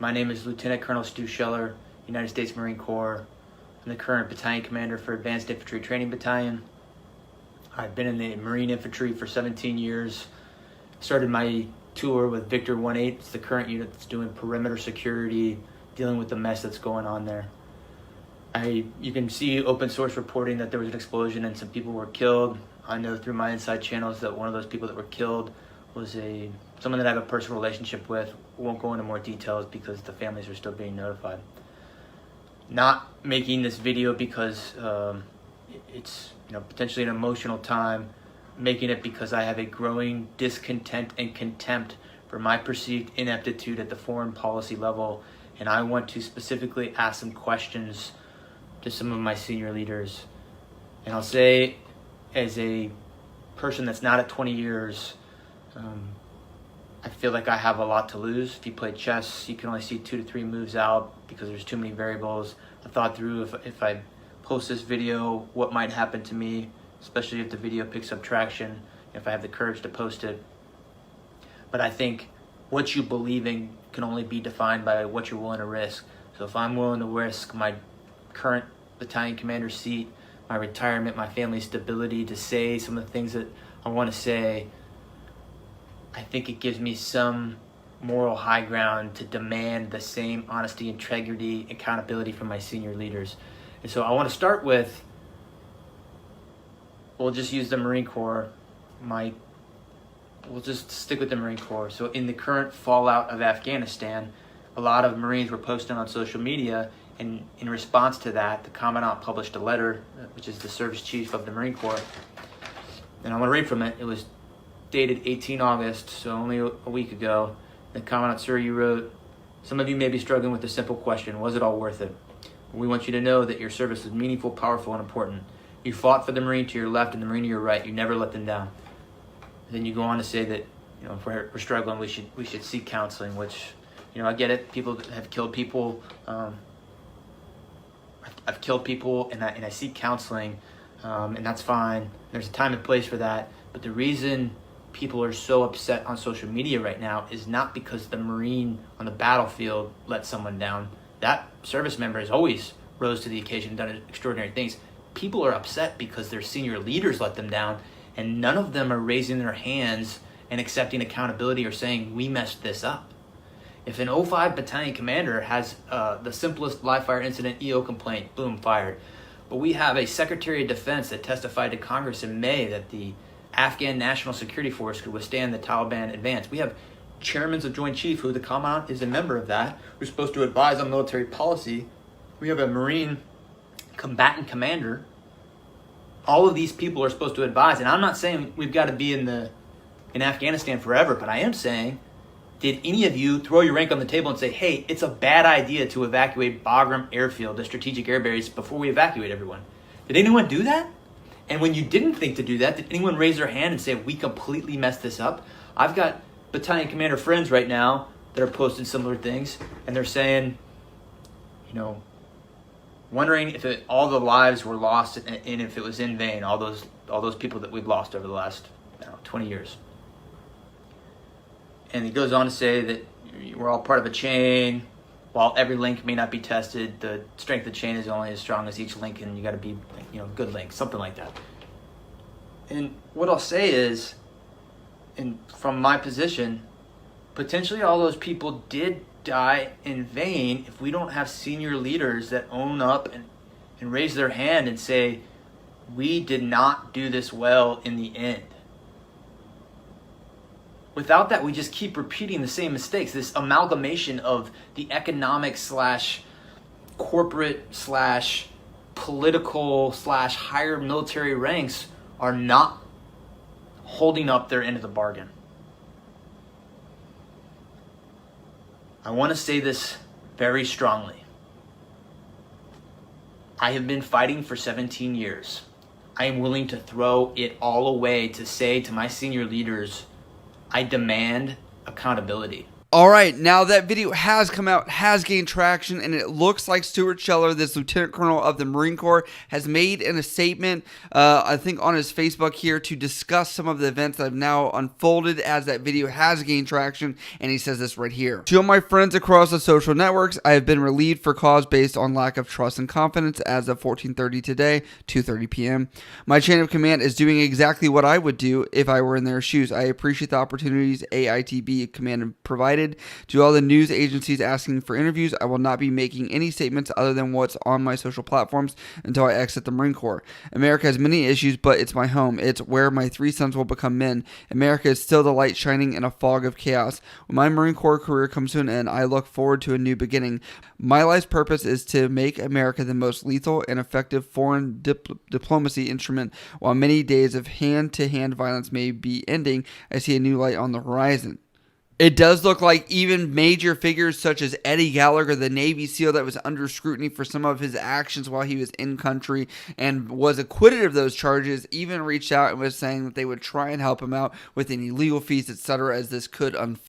My name is Lieutenant Colonel Stu Scheller, United States Marine Corps. I'm the current battalion commander for Advanced Infantry Training Battalion. I've been in the Marine Infantry for 17 years. Started my tour with Victor 1-8. It's the current unit that's doing perimeter security, dealing with the mess that's going on there. You can see open source reporting that there was an explosion and some people were killed. I know through my inside channels that one of those people that were killed was someone that I have a personal relationship with. Won't go into more details because the families are still being notified. Not making this video because it's potentially an emotional time. Making it because I have a growing discontent and contempt for my perceived ineptitude at the foreign policy level, and I want to specifically ask some questions to some of my senior leaders. And I'll say, as a person that's not at 20 years, I feel like I have a lot to lose. If you play chess, you can only see 2 to 3 moves out because there's too many variables. I thought through if I post this video, what might happen to me, especially if the video picks up traction, if I have the courage to post it. But I think what you believe in can only be defined by what you're willing to risk. So if I'm willing to risk my current battalion commander seat, my retirement, my family's stability, to say some of the things that I want to say, I think it gives me some moral high ground to demand the same honesty, integrity, accountability from my senior leaders. And so I want to start with, we'll just use the Marine Corps. We'll just stick with the Marine Corps. So in the current fallout of Afghanistan, a lot of Marines were posting on social media, and in response to that, the Commandant published a letter, which is the service chief of the Marine Corps. And I want to read from it. It was dated 18 August, so only a week ago. The Commandant, sir, you wrote, "Some of you may be struggling with a simple question. Was it all worth it? We want you to know that your service is meaningful, powerful, and important. You fought for the Marine to your left and the Marine to your right. You never let them down." And then you go on to say that, if we're struggling, we should seek counseling, which, I get it. People have killed people. I've killed people, and I seek counseling, and that's fine. There's a time and place for that. But the reason people are so upset on social media right now is not because the Marine on the battlefield let someone down. That service member has always rose to the occasion and done extraordinary things. People are upset because their senior leaders let them down, and none of them are raising their hands and accepting accountability or saying, we messed this up. If an 05 battalion commander has the simplest live fire incident EO complaint, boom, fired. But we have a Secretary of Defense that testified to Congress in May that the Afghan National Security Force could withstand the Taliban advance. We have chairmen of Joint Chief, who the Commandant is a member of that, who's supposed to advise on military policy. We have a Marine combatant commander. All of these people are supposed to advise, and I'm not saying we've got to be in Afghanistan forever, but I am saying, did any of you throw your rank on the table and say, hey, it's a bad idea to evacuate Bagram Airfield, the strategic air base, before we evacuate everyone? Did anyone do that? And when you didn't think to do that, did anyone raise their hand and say, we completely messed this up? I've got battalion commander friends right now that are posting similar things, and they're saying, wondering if all the lives were lost and if it was in vain, all those people that we've lost over the last 20 years. And he goes on to say that we're all part of a chain. While every link may not be tested, the strength of the chain is only as strong as each link, and you got to be, good link, something like that. And what I'll say is, and from my position, potentially all those people did die in vain if we don't have senior leaders that own up and raise their hand and say, we did not do this well in the end. Without that, we just keep repeating the same mistakes. This amalgamation of the economic / corporate / political / higher military ranks are not holding up their end of the bargain. I want to say this very strongly. I have been fighting for 17 years. I am willing to throw it all away to say to my senior leaders, I demand accountability. All right, now that video has come out, has gained traction, and it looks like Stuart Scheller, this Lieutenant Colonel of the Marine Corps, has made in a statement, I think on his Facebook here, to discuss some of the events that have now unfolded as that video has gained traction, and he says this right here. To all my friends across the social networks, I have been relieved for cause based on lack of trust and confidence as of 14:30 today, 2:30 p.m. My chain of command is doing exactly what I would do if I were in their shoes. I appreciate the opportunities AITB command provided. To all the news agencies asking for interviews, I will not be making any statements other than what's on my social platforms until I exit the Marine Corps. America has many issues, but it's my home. It's where my 3 sons will become men. America is still the light shining in a fog of chaos. When my Marine Corps career comes to an end, I look forward to a new beginning. My life's purpose is to make America the most lethal and effective foreign diplomacy instrument. While many days of hand-to-hand violence may be ending, I see a new light on the horizon. It does look like even major figures such as Eddie Gallagher, the Navy SEAL that was under scrutiny for some of his actions while he was in country and was acquitted of those charges, even reached out and was saying that they would try and help him out with any legal fees, etc., as this could unfold.